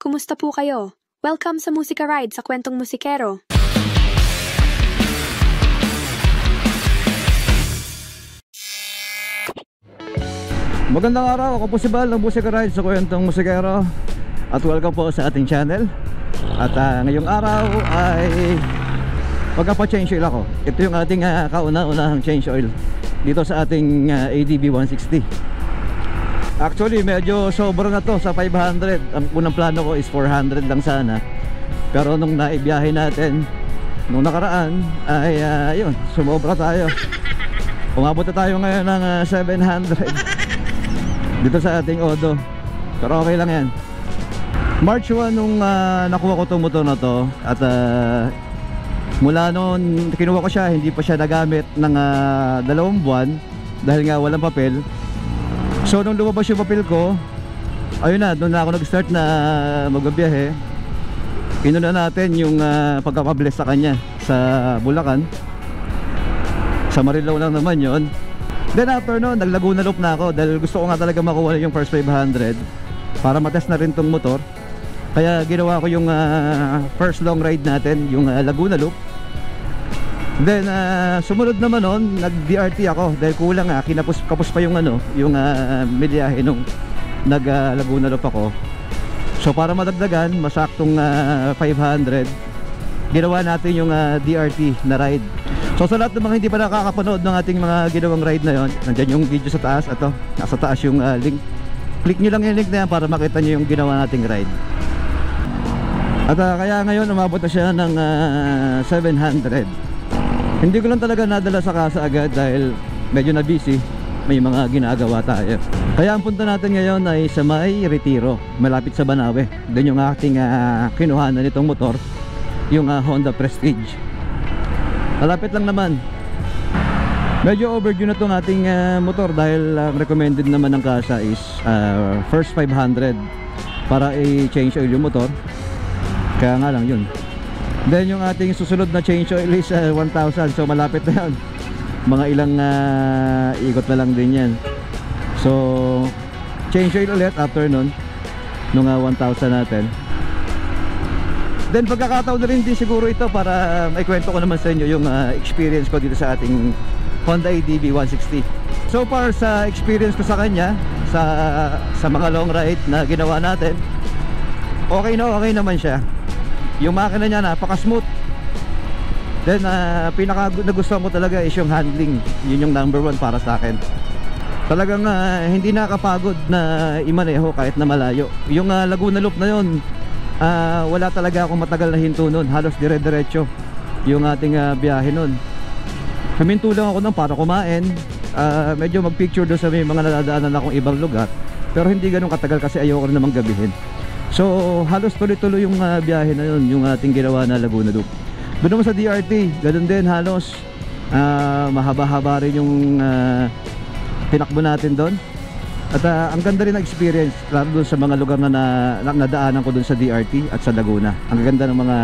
kumusta po kayo? Welcome sa Musika Ride sa Kwentong Musikero. Magandang araw, ako po si Bal ng Musika Ride sa Kwentong Musikero. At welcome po sa ating channel. At ngayong araw ay magpapa-change oil ako. Ito yung ating kauna-unahang change oil dito sa ating ADB 160. Actually medyo sobra na to sa 500. Ang unang plano ko is 400 lang sana. Pero nung naibiyahe natin nung nakaraan ay yun, sumobra tayo. Umabot na tayo ngayon ng 700 dito sa ating Odo. Pero okay lang yan. March 1 nung nakuha ko itong motor na to. At mula noon kinuha ko siya, hindi pa siya nagamit ng 2 buwan dahil nga walang papel. So nung lumabas yung papel ko, ayun na, doon na ako nag-start na magbabiyahe. Inuna natin yung pagkakabless sa kanya sa Bulacan. Sa Marilao lang naman yon. Then after noon, nag-Laguna Loop na ako dahil gusto ko nga talaga makuha yung first 500 para matest na rin tong motor. Kaya ginawa ko yung first long ride natin, yung Laguna Loop. Then sumunod naman noon, nag-DRT ako dahil kulang kapos pa yung yung milyahe nung nag-Laguna Loop ako. So para madagdagan, masaktong 500, ginawa natin yung DRT na ride. So sa lahat ng mga hindi pa nakakapanood ng ating mga ginawang ride na yon, nandiyan yung video sa taas. Ito, nasa taas yung link. Click nyo lang yung link na yan para makita nyo yung ginawa nating ride. At kaya ngayon umabot na siya ng 700. Hindi ko lang talaga nadala sa casa agad dahil medyo na busy, may mga ginagawa tayo. Kaya ang punta natin ngayon ay sa may Retiro, malapit sa Banawe. Doon yung ating kinuhanan nitong motor, yung Honda Prestige. Malapit lang naman. Medyo overdue na itong ating motor dahil recommended naman ng casa is first 500 para i-change oil yung motor. Kaya nga lang yun. Then yung ating susunod na change oil is 1,000. So malapit na yan. Mga ilang ikot na lang din yan. So change oil ulit after nun nung 1,000 natin. Then pagkakataon na rin din siguro ito para maikwento ko naman sa inyo yung experience ko dito sa ating Honda ADB 160. So far sa experience ko sa kanya sa mga long ride na ginawa natin, okay naman siya. Yung makina niya napaka-smooth. Then pinaka nagustuhan ko talaga is yung handling. Yun yung number 1 para sa akin. Talagang hindi nakakapagod na imaneho kahit na malayo. Yung Laguna Loop na yun, wala talaga akong matagal na hinto nun. Halos dire-diretso yung ating biyahe nun. Huminto lang ako nun para kumain. Medyo mag-picture doon sa may mga nadadaanan akong ibang lugar. Pero hindi ganun katagal kasi ayoko rin namang gabihin. So halos tuloy-tuloy yung biyahe na yun, yung ating ginawa na Laguna Loop. Doon naman sa DRT, ganun din halos. Mahaba-haba rin yung tinakbo natin doon. At ang ganda rin ng experience, lalo doon sa mga lugar na nadaanan ko doon sa DRT at sa Laguna. Ang ganda ng mga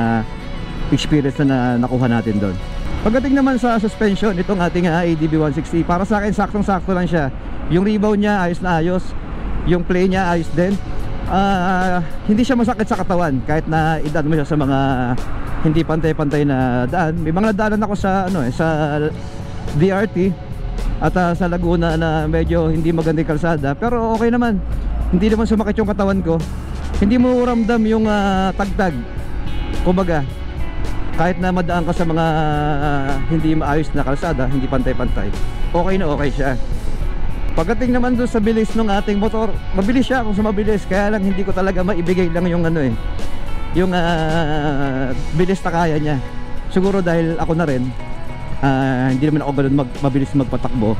experience na nakuha natin doon. Pagdating naman sa suspension, itong ating ADB 160, para sa akin saktong-sakto lang siya. Yung rebound niya ayos na ayos, yung play niya ayos din. Hindi siya masakit sa katawan kahit na idaan mo siya sa mga hindi pantay-pantay na daan. May mga nadaanan ako sa sa DRT at sa Laguna na medyo hindi magandang kalsada, pero okay naman. Hindi naman sumakit yung katawan ko. Hindi mo ramdam yung tagtag. Kumbaga, kahit na madaan ka sa mga hindi maayos na kalsada, hindi pantay-pantay, okay na okay siya. Pagdating naman doon sa bilis ng ating motor, mabilis siya kung mabilis. Kaya lang hindi ko talaga maibigay lang yung yung bilis na kaya niya. Siguro dahil ako na rin, hindi naman ako ganun mabilis magpatakbo.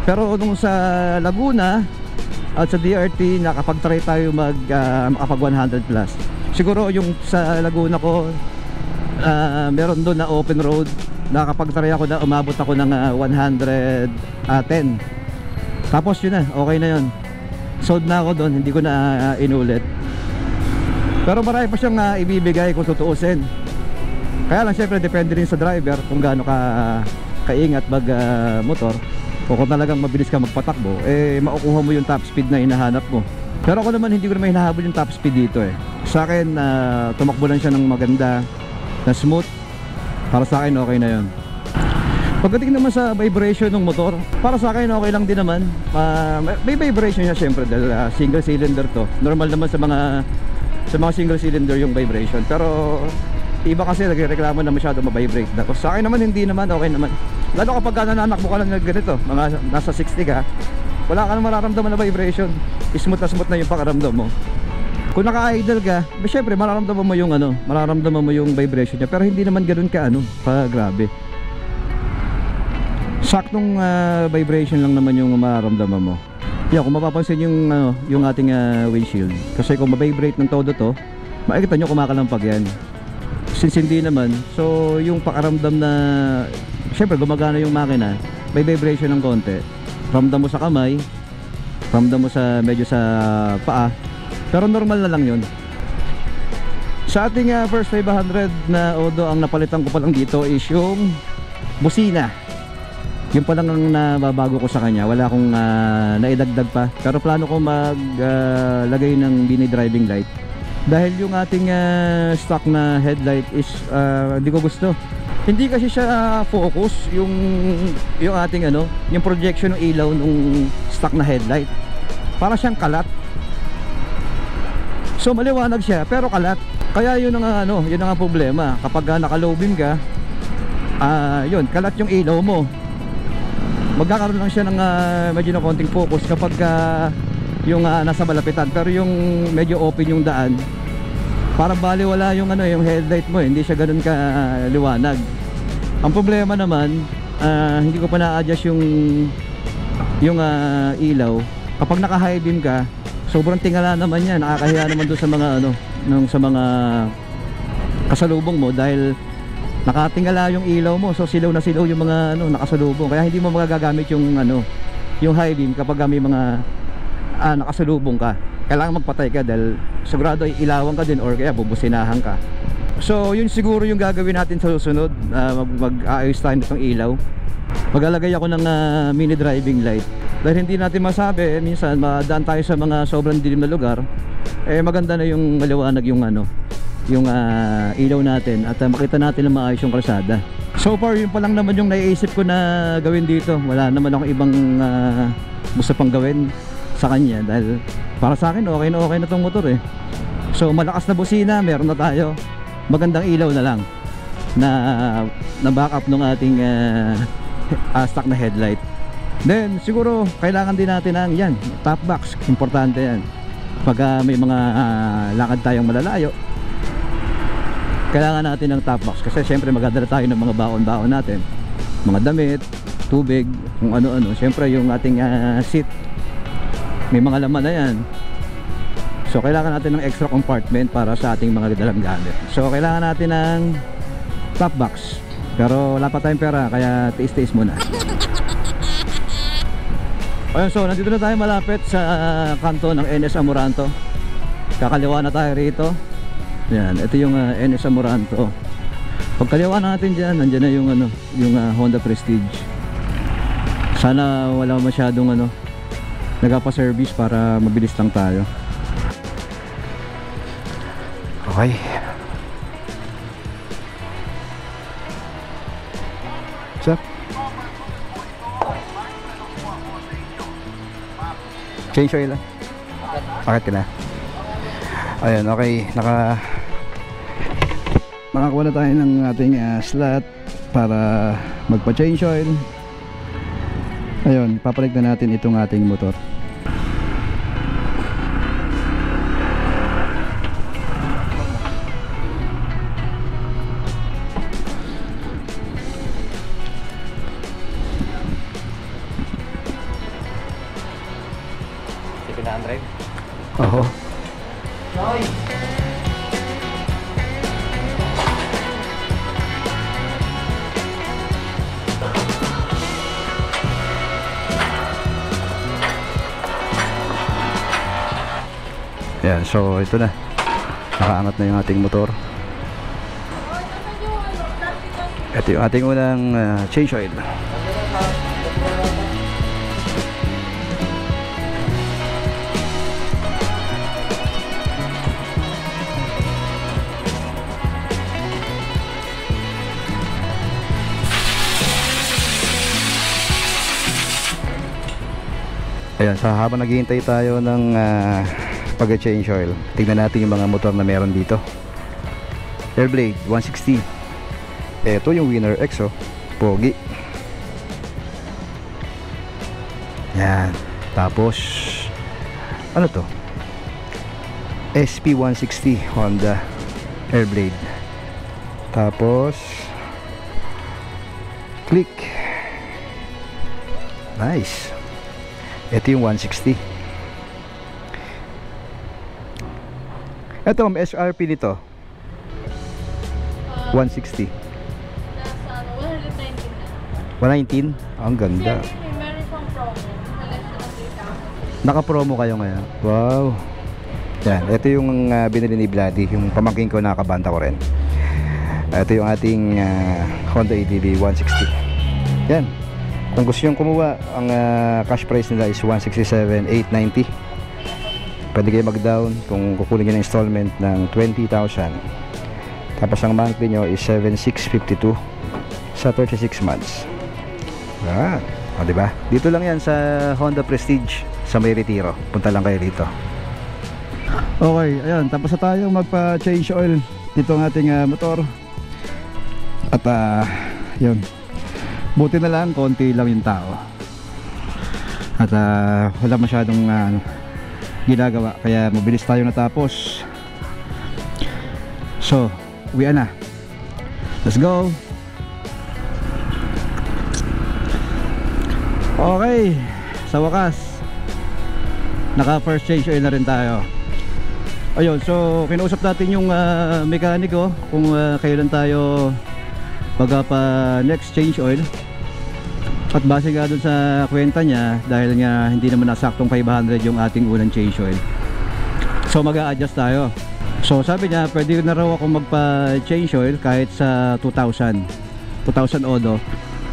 Pero nung sa Laguna at sa DRT, nakapag-try tayo makapag 100 plus. Siguro yung sa Laguna ko, meron doon na open road, nakapag-try ako na umabot ako ng 110. Tapos yun na, okay na yun. Sold na ako doon, hindi ko na inulit. Pero marami pa siyang ibibigay kung tutuusin. Kaya lang syempre depende rin sa driver kung gaano kaingat mag motor. Kung talagang mabilis ka magpatakbo, makukuha mo yung top speed na hinahanap mo. Pero ako naman hindi ko naman hinahabol yung top speed dito Sa akin, tumakbo lang siya ng maganda, na smooth. Para sa akin, okay na yun. Pagdating naman sa vibration ng motor, para sa akin okay lang din naman. May vibration siya syempre dahil single cylinder to. Normal naman sa mga single cylinder yung vibration. Pero iba kasi nagreklamo na masyado ma-vibrate. Tapos sa akin naman hindi naman, okay naman. Lalo kapag nananakbo ka lang ganito, mga nasa 60 ka, wala ka na mararamdaman na vibration. Smooth na yung pakaramdam mo. Kung naka-idle ka, syempre mararamdaman mo yung vibration niya. Pero hindi naman ganoon ka grabe. Saktong vibration lang naman yung mararamdaman mo. Kung mapapansin yung ating windshield, kasi kung ma-vibrate ng todo to, makikita nyo kumakalampag yan. Since hindi naman, so yung pakaramdam na syempre gumagana yung makina, may vibration ng konti. Ramdam mo sa kamay, ramdam mo medyo sa paa, pero normal na lang yun. Sa ating first 500 na Odo, ang napalitan ko pa lang dito is yung busina. Yung pa lang ang nababago ko sa kanya. Wala akong naidagdag pa. Pero plano ko maglagay ng mini driving light. Dahil yung ating stock na headlight is hindi ko gusto. Hindi kasi siya focus yung ating yung projection ng ilaw ng stock na headlight. Para siyang kalat. So maliwanag siya pero kalat. Kaya yun ang problema. Kapag naka-low beam ka, yun, kalat yung ilaw mo. Magkakaroon lang siya ng medyo na konting focus kapag yung nasa malapitan, pero yung medyo open yung daan, parang baliwala yung yung headlight mo, hindi siya ganoon ka liwanag. Ang problema naman, hindi ko pa na-adjust yung ilaw. Kapag naka high beam ka, sobrang tingala naman yan, nakakahiya naman doon sa mga sa mga kasalubong mo dahil nakatingala yung ilaw mo, so silaw na silaw yung mga nakasalubong, kaya hindi mo magagamit yung yung high beam kapag may mga nakasalubong ka. Kailangan magpatay ka dahil sigurado ilawan ka din or kaya bubusinahan ka. So yun siguro yung gagawin natin sa susunod. Mag-aayos tayo nitong ilaw. Maglalagay ako ng mini driving light dahil hindi natin masabi, minsan madaan tayo sa mga sobrang dilim na lugar, maganda na yung maliwanag yung yung ilaw natin at makita natin na maayos yung kalsada. So far yun pa lang naman yung naiisip ko na gawin dito. Wala naman ako ibang gusto pang gawin sa kanya dahil para sa akin okay na tong motor So malakas na busina meron na tayo, magandang ilaw na lang na backup ng ating stock na headlight. Then siguro kailangan din natin ng top box. Importante yan pag may mga lakad tayong malalayo. Kailangan natin ng top box kasi syempre magdadala tayo ng mga baon-baon natin, mga damit, tubig, kung ano-ano. Syempre yung ating seat may mga laman na yan, so kailangan natin ng extra compartment para sa ating mga dalang gamit. So kailangan natin ng top box, pero wala pa tayong pera kaya tiis-tiis muna. Ayun, so nandito na tayo malapit sa kanto ng NS Amoranto. Kakaliwa na tayo rito. Yan, ito yung NS Amoranto. Pagkaliwa natin dyan, nandyan na yung Honda Prestige. Sana wala masyadong nagpa-service para mabilis lang tayo. Okay. What's up? Change oil lang. Bakit ka na? Ayun, okay. Nakakuha na tayo ng ating slot para magpa-change oil. Ayun, papalit na natin itong ating motor. Oo. Yan, so ito na. Nakaangat na yung ating motor. Ito yung ating unang change oil. Ayan, sa habang naghihintay tayo ng pag-change oil, tingnan natin yung mga motor na meron dito. Airblade 160. Ito yung Winner X, oh. Pogi. Yan. Tapos ano to? SP160 Honda Airblade. Tapos Click. Nice. Ito yung 160. Ito ang SRP nito 160. Nasa 119 na. 119? Ang ganda. May meron pang promo. Collection of 3,000. Naka-promo kayo ngayon. Wow. Yan, ito yung binili ni Vladi, yung pamangkin ko, nakabanta ko rin. Ito yung ating Honda ADV 160. Yan. Kung gusto nyo kumuha, ang cash price nila is 167,890. Pwede kayo mag-down kung kukunin nyo ng installment ng 20,000. Tapos ang monthly nyo is 7,652 sa 36 months. Yan. O, diba? Dito lang yan sa Honda Prestige sa May Retiro. Punta lang kayo dito. Okay, ayan. Tapos na tayong magpa-change oil dito ang ating motor. At yun. Buti na lang, konti lang yung tao. At wala masyadong ginagawa. Kaya mabilis tayo natapos. So, uwian na. Let's go. Okay, sa wakas naka first change oil na rin tayo. Ayun, so kinausap natin yung mekaniko kung kailan tayo magpa next change oil. At base nga dun sa kwenta niya, dahil nga hindi naman nasaktong 500 yung ating unang change oil, so mag-a-adjust tayo. So sabi niya pwede na raw ako magpa change oil kahit sa 2,000 odo,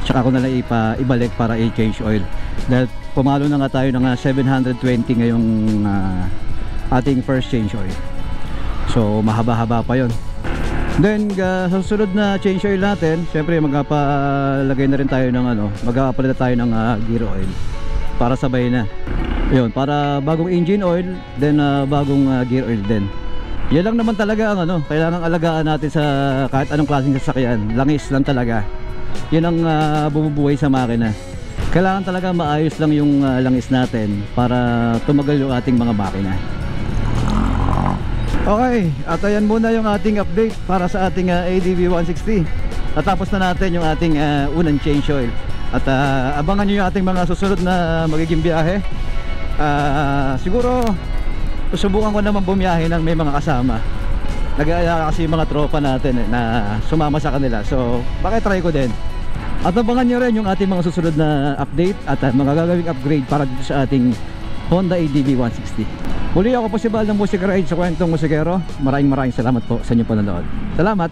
tsaka ako na lang ibalik para i-change oil. Dahil pumalo na nga tayo ng 720 ngayong ating first change oil. So mahaba-haba pa yon. Then sa susunod na change oil natin, syempre magpapalagay na rin tayo ng magpapalit tayo ng gear oil para sabay na. Ayun, para bagong engine oil, then bagong gear oil din. Yan lang naman talaga ang kailangang alagaan natin sa kahit anong klaseng sasakyan. Langis lang talaga. Yan ang bumubuhay sa makina. Kailangan talaga maayos lang yung langis natin para tumagal yung ating mga makina. Okay, at ayan muna yung ating update para sa ating ADV 160. Natapos na natin yung ating unang change oil. At abangan nyo yung ating mga susunod na magiging biyahe. Siguro susubukan ko naman bumiyahe ng may mga kasama. Nag-aaya kasi yung mga tropa natin na sumama sa kanila. So bakit try ko din. At abangan nyo rin yung ating mga susunod na update at mga gagawing upgrade para dito sa ating Honda ADV 160. Muli ako po si Bal ng Music Ride sa Kwentong Musikero. Maraming salamat po sa inyong panonood. Salamat!